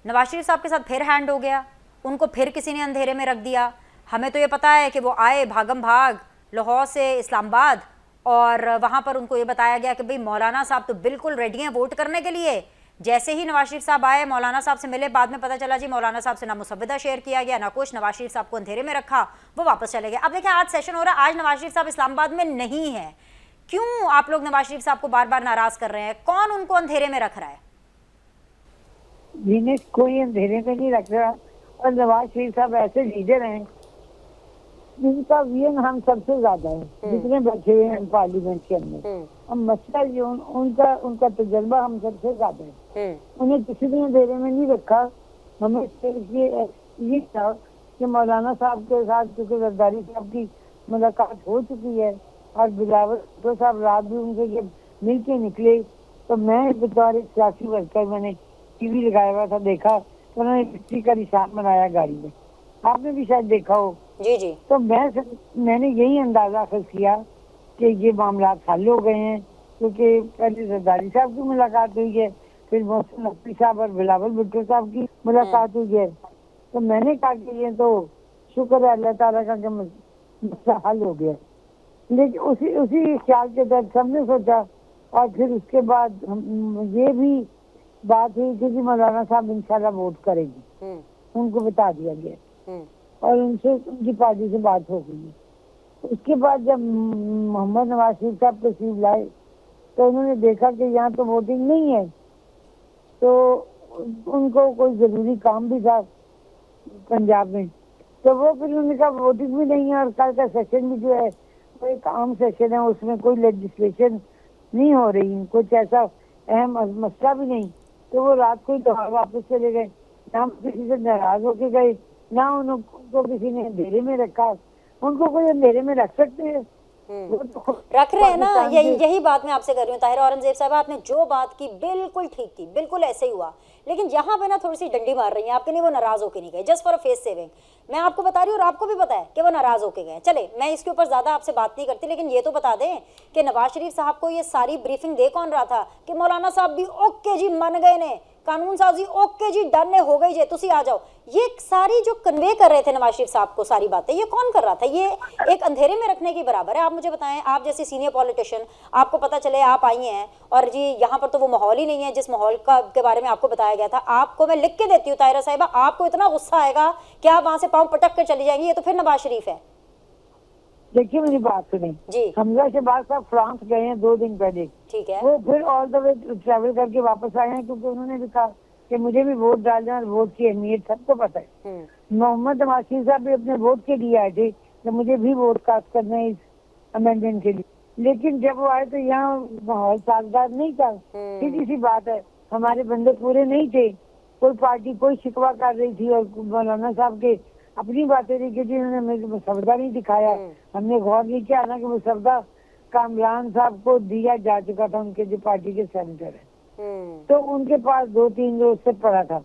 नवाज शरीफ साहब के साथ फिर हैंड हो गया, उनको फिर किसी ने अंधेरे में रख दिया। हमें तो ये पता है कि वो आए भागम भाग लाहौर से इस्लामाबाद, और वहाँ पर उनको ये बताया गया कि भाई मौलाना साहब तो बिल्कुल रेडी हैं वोट करने के लिए। जैसे ही नवाज शरीफ साहब आए, मौलाना साहब से मिले, बाद में पता चला जी मौलाना साहब से ना मुसव्वदा शेयर किया गया ना कुछ, नवाज शरीफ साहब को अंधेरे में रखा, वो वापस चले गए। अब देखिए आज सेशन हो रहा है, आज नवाज शरीफ साहब इस्लामाबाद में नहीं है। क्यों आप लोग नवाज शरीफ साहब को बार बार नाराज कर रहे हैं? कौन उनको अंधेरे में रख रहा है? जिन्हें कोई अंधेरे में नहीं रख रहा, और नवाज शरीफ साहब ऐसे लीडर हैं जिनका विजन हम सबसे ज्यादा है जितने बैठे हुए हैं पार्लियामेंट के अंदर। अब मसला ये उनका तजर्बा हम सबसे ज्यादा है। उन्हें किसी ने अंधेरे में नहीं रखा। हमें ये था कि मौलाना साहब के साथ क्योंकि जरदारी साहब की मुलाकात हो चुकी है और बिलावल भुट्टो साहब रात भी उनसे मिल के निकले, तो मैं बतौर एक सियासी वर्कर मैंने टीवी लगाया हुआ था, देखा तो उन्होंने मिट्टी का निशान बनाया गाड़ी में, आपने भी शायद देखा हो। जी जी। तो मैंने यही अंदाजा किया कि ये मामला हल हो गए हैं, क्योंकि पहले जरदारी साहब की मुलाकात हुई है, फिर मोहसिन नकवी साहब और बिलावल भुट्टो साहब की मुलाकात हुई है। तो मैंने कहा कि ये तो शुक्र है अल्लाह ताला का कि मसला हल हो गया। लेकिन उसी ख्याल के तहत सबने सोचा, और फिर उसके बाद ये भी बात हुई कि मौलाना साहब इंशाल्लाह वोट करेगी, उनको बता दिया गया और उनसे उनकी पार्टी से बात हो गई। उसके बाद जब मोहम्मद नवाज शरीफ साहब तशरीफ लाए तो उन्होंने देखा कि यहाँ तो वोटिंग नहीं है, तो उनको कोई जरूरी काम भी था पंजाब में, तो वो फिर उन्होंने कहा वोटिंग भी नहीं है और कल का सेशन भी जो है वो एक आम सेशन है, उसमें कोई लेजिस्लेशन नहीं हो रही, कुछ ऐसा अहम मसला भी नहीं। तो वो रात को ही तो वापस चले गए, ना किसी से नाराज होके गए, ना उनको किसी ने अंधेरे में रखा। उनको कोई अंधेरे में रख सकते हैं? तो रख रहे हैं ना। यही बात मैं आपसे कर रही हूँ ताहिरा औरंगजेब साहब, आपने जो बात की बिल्कुल ठीक थी, बिल्कुल ऐसे ही हुआ। लेकिन यहाँ पे ना थोड़ी सी डंडी मार रही हैं आपके, नहीं वो नाराज होके नहीं गए, just for a face saving. मैं आपको बता रही हूँ और आपको भी पता है कि वो नाराज होके गए। चले मैं इसके ऊपर ज्यादा आपसे बात नहीं करती, लेकिन ये तो बता दें कि नवाज शरीफ साहब को ये सारी ब्रीफिंग दे कौन रहा था कि मौलाना साहब भी ओके जी मन गए ने, कानून साजी ओके जी डन ने हो गई जे तुसी आ जाओ, ये सारी जो कन्वे कर रहे थे नवाज शरीफ साहब को सारी बातें, ये कौन कर रहा था? ये एक अंधेरे में रखने की बराबर है। आप मुझे बताएं, आप जैसे सीनियर पॉलिटिशियन, आपको पता चले आप आई हैं और जी यहाँ पर तो वो माहौल ही नहीं है जिस माहौल का के बारे में आपको बताया गया था। आपको मैं लिख के देती हूँ ताहिरा साहिबा, आपको इतना गुस्सा आएगा कि आप वहां से पाँव पटक कर चली जाएंगी। ये तो फिर नवाज शरीफ है। देखिए मेरी बात सुने जी, हमजा शहबाज साहब फ्रांस गए हैं 2 दिन पहले, ठीक है, वो फिर ऑल द वे ट्रैवल करके वापस आए हैं, क्योंकि उन्होंने भी कहा कि मुझे भी वोट डालना और वोट की अहमियत सबको पता है। मोहम्मद नवाज शरीफ साहब भी अपने वोट के लिए आए थे कि मुझे भी वोट कास्ट करना है इस अमेंडमेंट के लिए, लेकिन जब वो आए तो यहाँ माहौल साजगार नहीं था। सीधी सी बात है, हमारे बंदे पूरे नहीं थे, कोई पार्टी कोई शिकवा कर रही थी और मौलाना साहब के अपनी बातें थी कि जिन्होंने मुझे मुसवदा नहीं दिखाया। हमने गौर नहीं किया ना कि मुसवदा कामरान साहब को दिया जा चुका था, उनके जो पार्टी के सेनेटर है, तो उनके पास 2-3 रोज से पड़ा था।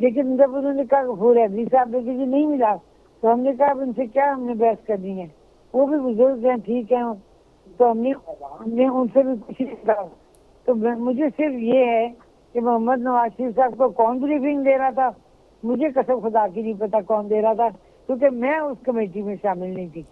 लेकिन जब उन्होंने कहा हुरैबी साहब ने जी नहीं मिला, तो हमने कहा उनसे क्या हमने बहस करनी है, वो भी बुजुर्ग हैं, ठीक है, तो हमने उनसे भी कुछ नहीं कहा। तो मुझे सिर्फ ये है कि मोहम्मद नवाज शरीफ साहब को कौन ब्रीफिंग दे रहा था, मुझे कसम खुदा की नहीं पता कौन दे रहा था, क्योंकि मैं उस कमेटी में शामिल नहीं थी।